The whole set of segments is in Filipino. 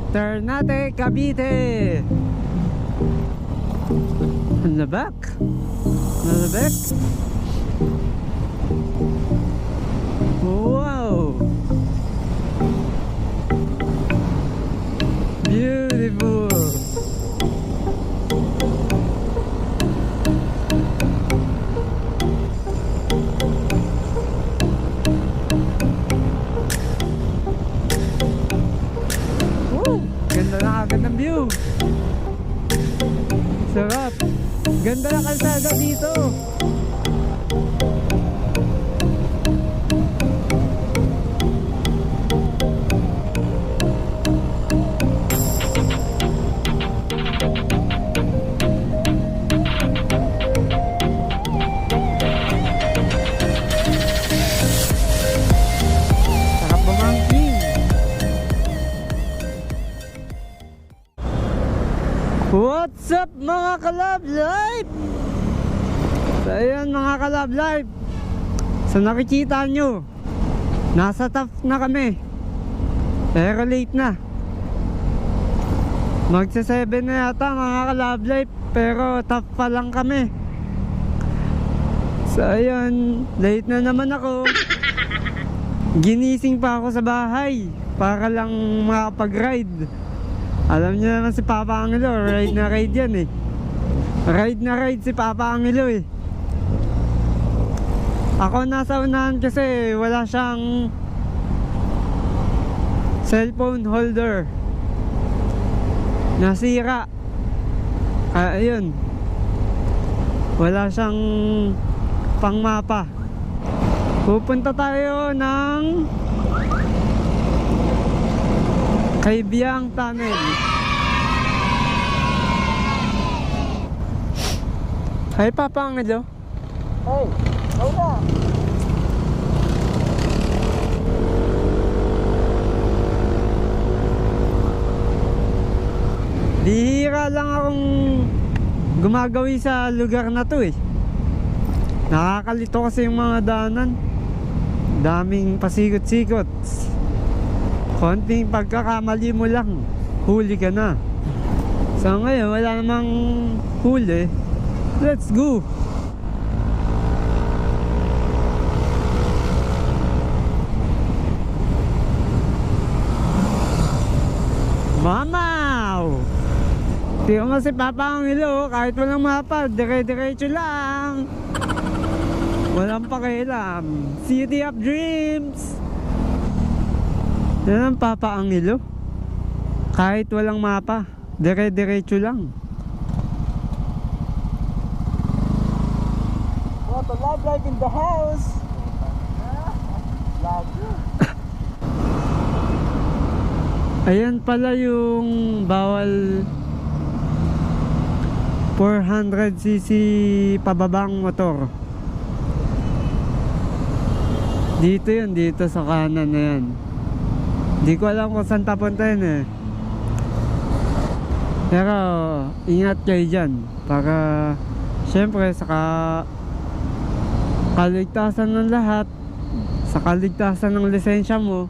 Ternate Cavite. Labak. Labak. Wow. Beautiful. Ganda na agad ng view. Sarap. Ganda na kalsada dito. Sarap bumangking. What's up mga ka-LoveLife? So ayan mga ka-LoveLife, so nakikita nyo, nasa top na kami, pero late na. Magsa 7 na yata mga ka-LoveLife, pero top pa lang kami. So ayun, late na naman ako. Ginising pa ako sa bahay para lang makapag-ride. Alam niyo naman si Papa Angelo, ride na ride yan eh. Ride na ride si Papa Angelo eh. Ako nasa unahan kasi wala siyang cellphone holder. Nasira. Ayun. Wala siyang pangmapa. Pupunta tayo ng Kaybiang Tunnel. Hi Papa Angelo. Hey, Lola. Bihira lang akong gumagawi sa lugar na to eh. Nakakalito kasi yung mga daanan. Daming pasikot-sikot. Konting pagkakamali mo lang, huli ka na. So ngayon wala namang huli. Let's go. Mamaw! Tingnan mo si Papa Angelo, kahit walang mapa, dire-diretso lang. Walang pakialam. City of Dreams. Yan ang Papa Angelo. Kahit walang mapa, dire-diretso lang. MotoLoveLife in the house. Love you. Ayan pala yung bawal 400cc pababang motor. Dito yun, dito sa kanan na yan. Di ko alam kung saan tapuntahin eh. Pero ingat kayo dyan. Para syempre sa kaligtasan ng lahat, sa kaligtasan ng lisensya mo,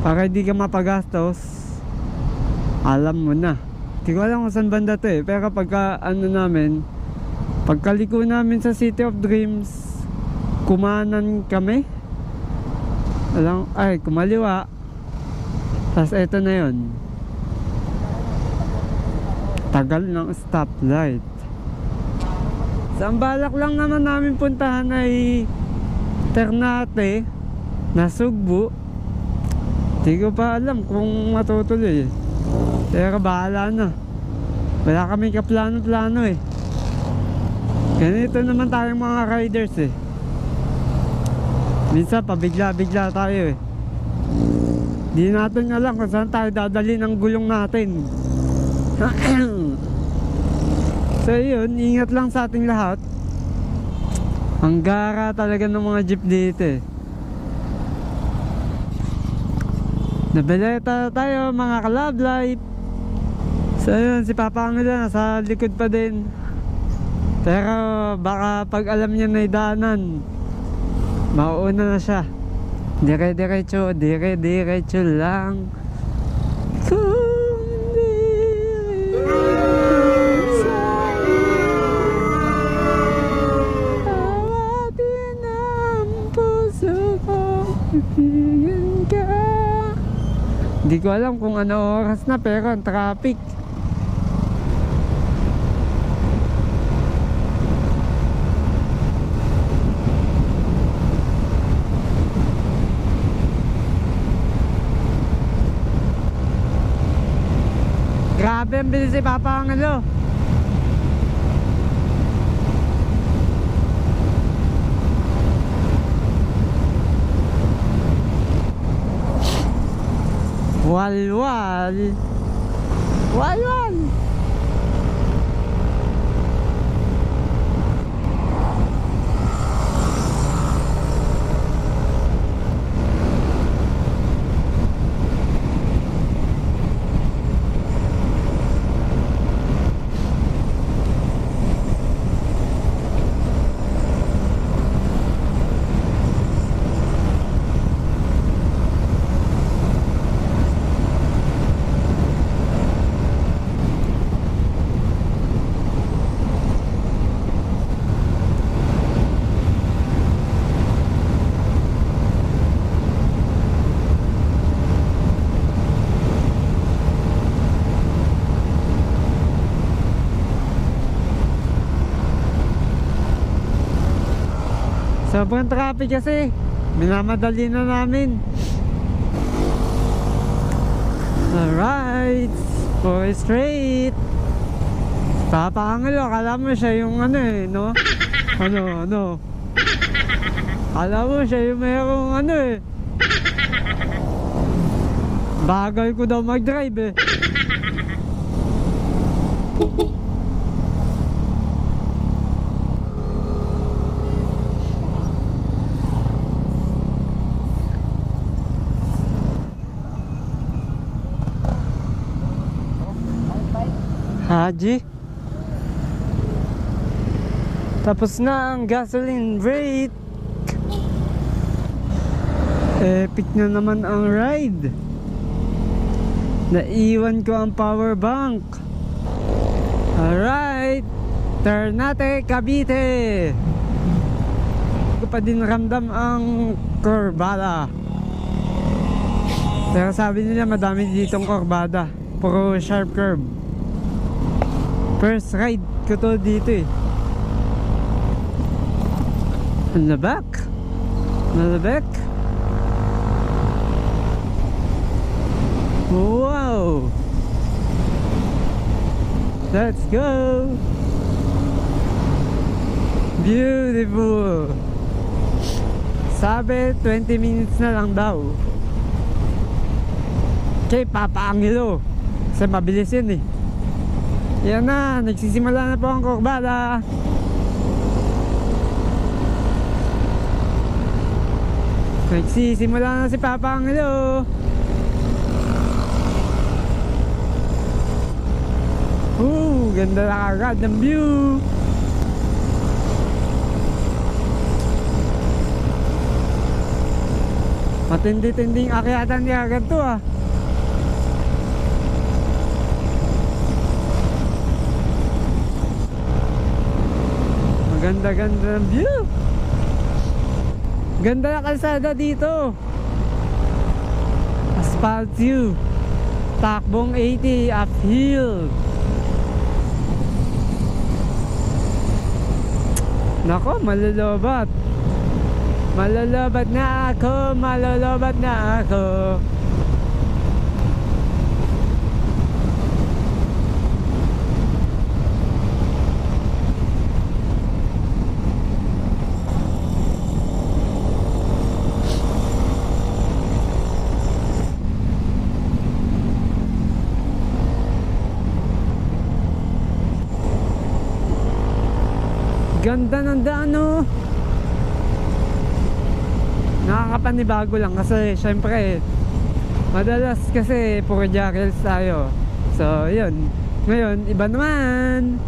para hindi ka mapagastos, alam mo na. Di ko alam kung saan banda to eh. Pero pagka ano namin, pagkaliko namin sa City of Dreams, kumanan kami. Alam, ay kumaliwa. Tapos eto na yun. Tagal ng stoplight. So ang balak lang naman namin puntahan ay Ternate na Sugbo. Di ko pa alam kung matutuloy eh. Pero bahala na. Wala kaming kaplano-plano eh. Ganito naman tayong mga riders eh. Minsan pabigla-bigla tayo eh. Di natin alam kung saan tayo dadali ng gulong natin. So yun, ingat lang sa ating lahat. Ang gara talaga ng mga jeep dito eh. Nabeleta tayo mga ka-LoveLife. So yun, si Papa Angelo nasa likod pa din. Pero baka pag alam niya na idaanan, mauuna na siya. Dire-diretso lang. Kung di sa'yo, awatin ang puso ko, ibigin ka. Hindi ko alam kung ano oras na, pero ang traffic. Grabe ang bilis si Papa ang ano. Walwal. Walwal. Sobrang traffic kasi. Minamadali na namin. Alright, 4 straight. Papaangalo, akala mo siya yung ano eh, no? Ano? Akala mo siya yung mayroong ano eh. Bagay ko daw mag-drive eh. Haji. Tapos na ang gasoline break. Epic na naman ang ride. Naiwan ko ang power bank. Alright, Ternate Cavite. Hindi ko pa din ramdam ang Kurbada. Pero sabi nila madami ditong Kurbada. Puro sharp curve. First ride ko to dito eh. Malabak. Wow. Let's go. Beautiful. Sabi 20 minutes na lang daw. Okay, papaangilo. Kasi mabilis yun eh. Yan na, nagsisimula na po ang Kurbada. Nagsisimula na si Papa Angelo. Ganda na agad ng view. Matindi-tinding akyatan niya agad to ah. Ganda-ganda ng view. Ganda na kalsada dito. Asphalt view. Takbong 80 uphill. Nako, malulubat. Malulubat na ako. Malulubat na ako. Ganda ng daan oh. Nakakapanibago lang kasi syempre madalas kasi puro jackals tayo. So yun. Ngayon iba naman.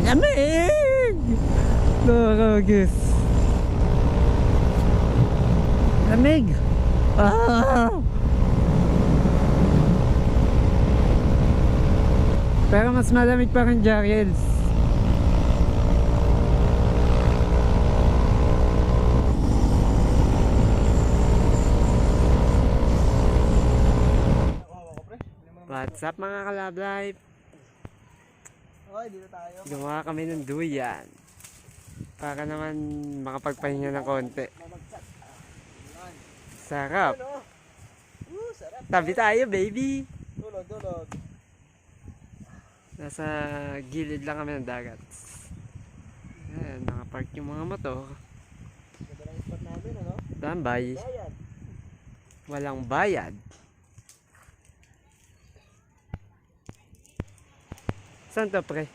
Lamig! Nakakagis. Lamig! Ah! Pero mas malamig pa rin Jariels. What's up mga ka-LoveLife? Okay, dito tayo. Gumawa kami ng duyan para naman makapagpahinga ng konti. Sarap. Sarap. Tabi tayo baby. Tulog, tulog. Nasa gilid lang kami ng dagat. Ayan, nakapark yung mga motor. Ganda ng spot namin, ano? Tambay. Bayad. Walang bayad. Saan to pre?